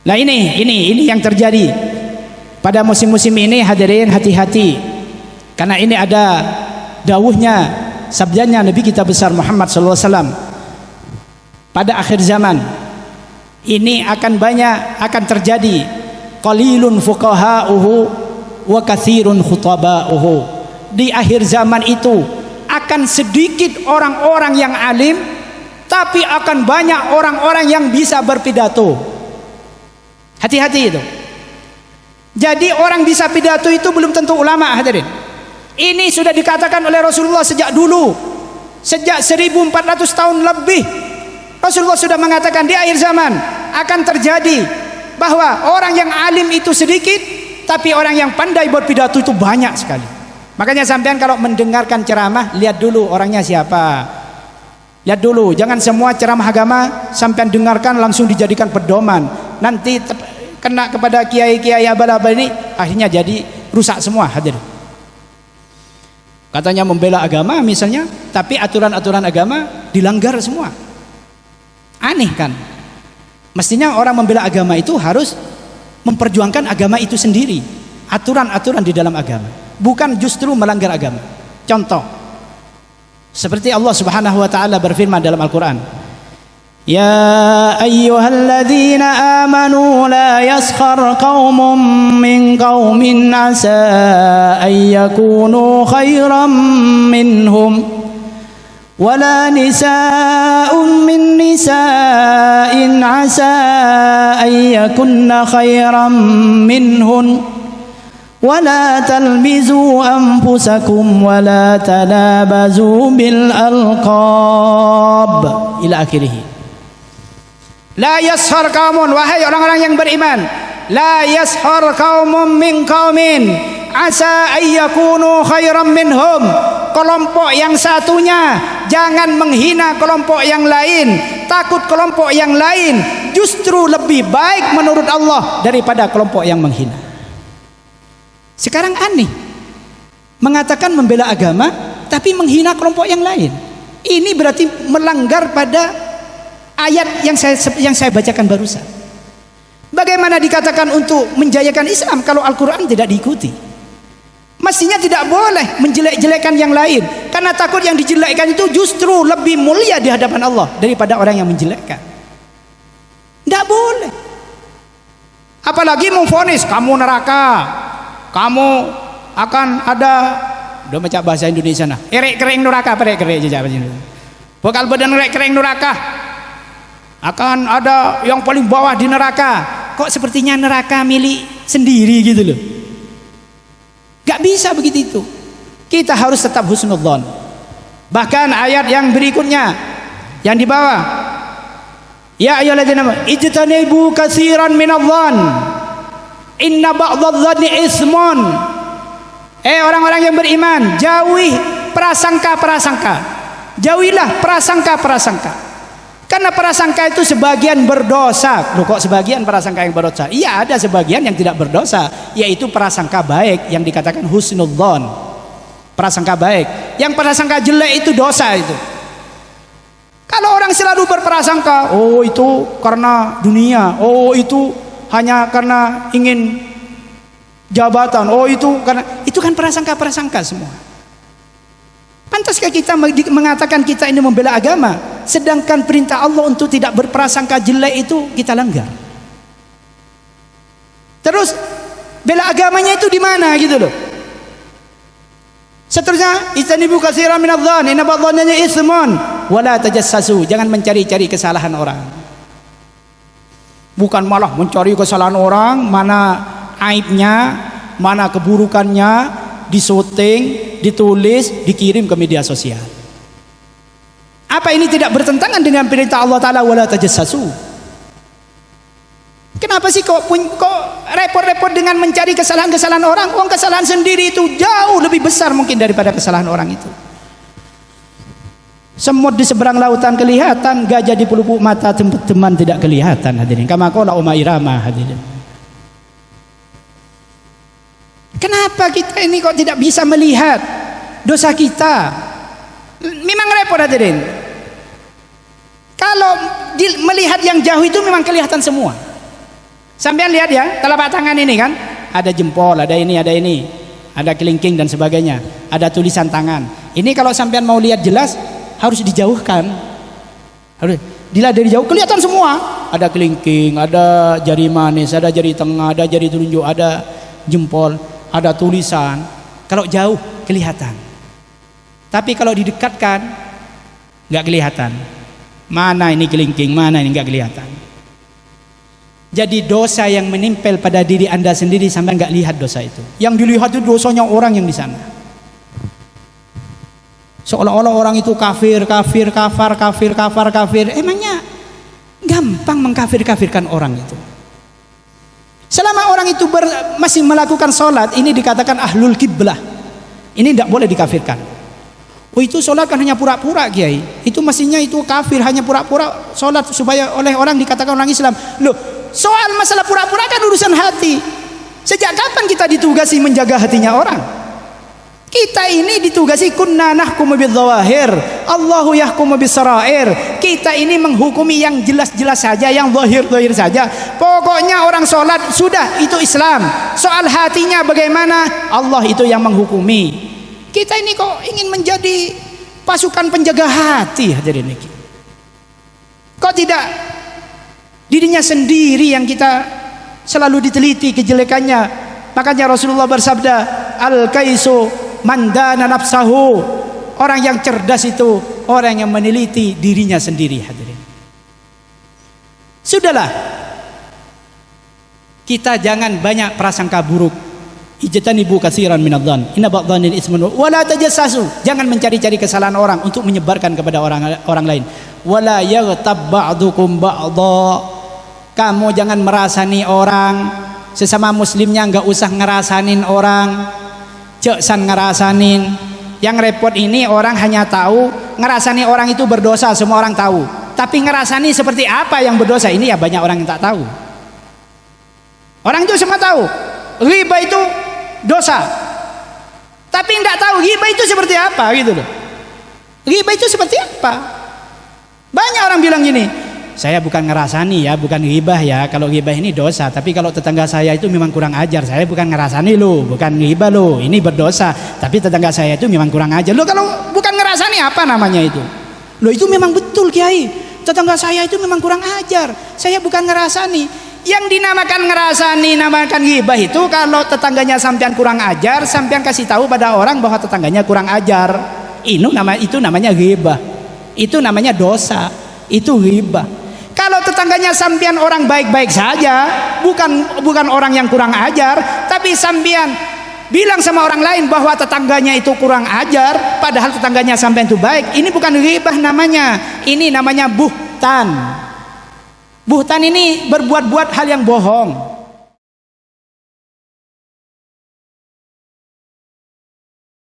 Nah ini yang terjadi pada musim-musim ini. Hadirin, hati-hati, karena ini ada dawuhnya, sabdanya Nabi kita besar Muhammad SAW. Pada akhir zaman ini akan terjadi qalilun fuqaha'uhu wa katsirun khutaba'uhu. Di akhir zaman itu akan sedikit orang-orang yang alim, tapi akan banyak orang-orang yang bisa berpidato. Hati-hati itu. Jadi orang bisa pidato itu belum tentu ulama, hadirin. Ini sudah dikatakan oleh Rasulullah sejak dulu. Sejak 1400 tahun lebih Rasulullah sudah mengatakan di akhir zaman akan terjadi bahwa orang yang alim itu sedikit, tapi orang yang pandai berpidato itu banyak sekali. Makanya sampean kalau mendengarkan ceramah, lihat dulu orangnya siapa. Lihat dulu, jangan semua ceramah agama sampean dengarkan langsung dijadikan pedoman. Nanti kena kepada kiai-kiai abal-abal ini, akhirnya jadi rusak semua, hadirin. Katanya membela agama misalnya, tapi aturan-aturan agama dilanggar semua. Aneh kan? Mestinya orang membela agama itu harus memperjuangkan agama itu sendiri, aturan-aturan di dalam agama, bukan justru melanggar agama. Contoh seperti Allah Subhanahu wa taala berfirman dalam Al-Qur'an, Ya ayyuhalladzina amanu la yaskhar qaumun min qaumin asa ayyakunu khairan minhum wala nisa'un min nisa'in asa ayyakunna khairan minhun wala talmizu anfusakum wala tanabazu bil alqab ila akhirih. La yashar qaumun, wahai orang-orang yang beriman, la yashar qaumun min qaumin asa ayyakunu khairan minhum. Kelompok yang satunya jangan menghina kelompok yang lain, takut kelompok yang lain justru lebih baik menurut Allah daripada kelompok yang menghina. Sekarang aneh, mengatakan membela agama tapi menghina kelompok yang lain. Ini berarti melanggar pada ayat yang saya bacakan barusan. Bagaimana dikatakan untuk menjayakan Islam kalau Al-Quran tidak diikuti? Mestinya tidak boleh menjelek-jelekan yang lain, karena takut yang dijelekkan itu justru lebih mulia di hadapan Allah daripada orang yang menjelekkan. Tidak boleh. Apalagi memvonis kamu neraka, kamu akan ada, udah baca bahasa Indonesia nah, erek kering neraka, erek kering aja bakal badan erek kering neraka, akan ada yang paling bawah di neraka. Kok sepertinya neraka milik sendiri gitu loh. Gak bisa begitu itu. Kita harus tetap husnudzon. Bahkan ayat yang berikutnya yang di bawah, ya ayyuhalladzina amanu ijtanibu katsiran minadh-dhann inna ba'dadh-dhanni ismun. Orang-orang yang beriman, jauhi prasangka-prasangka. Jauhilah prasangka-prasangka. Karena prasangka itu sebagian berdosa. Loh, kok sebagian prasangka yang berdosa? Iya, ada sebagian yang tidak berdosa, yaitu prasangka baik yang dikatakan husnudzon. Prasangka baik. Yang prasangka jelek itu dosa itu. Kalau orang selalu berprasangka, oh itu karena dunia, oh itu hanya karena ingin jabatan, oh itu karena, itu kan prasangka-prasangka semua. Pantaskah kita mengatakan kita ini membela agama, sedangkan perintah Allah untuk tidak berprasangka jelek itu kita langgar? Terus bela agamanya itu di mana gitu loh? Seterusnya, istanibu katsiran minadh-dhann inna ba'dadh-dhanni itsmun wala tajassasu. Jangan mencari-cari kesalahan orang. Bukan malah mencari kesalahan orang, mana aibnya, mana keburukannya, disyuting, ditulis, dikirim ke media sosial. Apa ini tidak bertentangan dengan perintah Allah Ta'ala wala tajassasu? Kenapa sih kok repot-repot dengan mencari kesalahan-kesalahan orang? Uang kesalahan sendiri itu jauh lebih besar mungkin daripada kesalahan orang itu. Semut di seberang lautan kelihatan, gajah di pelupuk mata teman tidak kelihatan, hadirin. Kama qala Umairama, hadirin. Kenapa kita ini kok tidak bisa melihat dosa kita? Memang repot, hadirin. Kalau melihat yang jauh itu memang kelihatan semua. Sampean lihat ya, telapak tangan ini kan, ada jempol, ada ini, ada kelingking dan sebagainya, ada tulisan tangan. Ini kalau sampean mau lihat jelas harus dijauhkan. Harus dilihat dari jauh, kelihatan semua. Ada kelingking, ada jari manis, ada jari tengah, ada jari telunjuk, ada jempol, ada tulisan. Kalau jauh kelihatan. Tapi kalau didekatkan nggak kelihatan. Mana ini kelingking, mana ini nggak kelihatan. Jadi dosa yang menempel pada diri Anda sendiri sampai nggak lihat dosa itu. Yang dilihat itu dosanya orang yang di sana. Seolah-olah orang itu kafir. Emangnya gampang mengkafir-kafirkan orang itu. Selama orang itu masih melakukan sholat, ini dikatakan ahlul kiblah. Ini tidak boleh dikafirkan. Oh, itu sholat kan hanya pura-pura, Kiai. Itu mestinya itu kafir, hanya pura-pura sholat supaya oleh orang dikatakan orang Islam. Loh, soal masalah pura-pura kan urusan hati. Sejak kapan kita ditugasi menjaga hatinya orang? Kita ini ditugasi kunna nahkumu bidzawahir, Allahu yahkumu bisarair. Kita ini menghukumi yang jelas-jelas saja, yang zahir-zahir saja. Pokoknya orang sholat sudah itu Islam. Soal hatinya bagaimana, Allah itu yang menghukumi. Kita ini kok ingin menjadi pasukan penjaga hati, hadirin ini. Kok tidak dirinya sendiri yang kita selalu diteliti kejelekannya? Makanya Rasulullah bersabda, al-kaisu man dana nafsahu. Orang yang cerdas itu orang yang meneliti dirinya sendiri, hadirin. Sudahlah, kita jangan banyak prasangka buruk. Ijtanibu katsiran minadh-dhann, inna ba'dhanil itsmun wa la tajassasu. Jangan mencari-cari kesalahan orang untuk menyebarkan kepada orang lain. Wala yaghtab ba'dukum ba'dha. Kamu jangan merasani orang, sesama muslimnya enggak usah ngerasanin orang. Ceksan ngerasanin. Yang repot ini orang hanya tahu ngerasani orang itu berdosa, semua orang tahu. Tapi ngerasani seperti apa yang berdosa ini ya banyak orang yang tak tahu. Orang itu semua tahu ghibah itu dosa, tapi enggak tahu ghibah itu seperti apa gitu loh. Ghibah itu seperti apa? Banyak orang bilang gini, saya bukan ngerasani ya, bukan ghibah ya. Kalau ghibah ini dosa, tapi kalau tetangga saya itu memang kurang ajar. Saya bukan ngerasani loh, bukan ghibah loh. Ini berdosa, tapi tetangga saya itu memang kurang ajar. Loh, kalau bukan ngerasani apa namanya itu? Loh, itu memang betul, Kiai. Tetangga saya itu memang kurang ajar. Saya bukan ngerasani. Yang dinamakan ngerasani, namakan ghibah itu kalau tetangganya sampean kurang ajar, sampean kasih tahu pada orang bahwa tetangganya kurang ajar. Itu namanya ghibah. Itu namanya dosa. Itu ghibah. Kalau tetangganya sampean orang baik-baik saja, bukan orang yang kurang ajar, tapi sampean bilang sama orang lain bahwa tetangganya itu kurang ajar, padahal tetangganya sampean itu baik, ini bukan ghibah namanya. Ini namanya buhtan. Buhtan ini berbuat-buat hal yang bohong.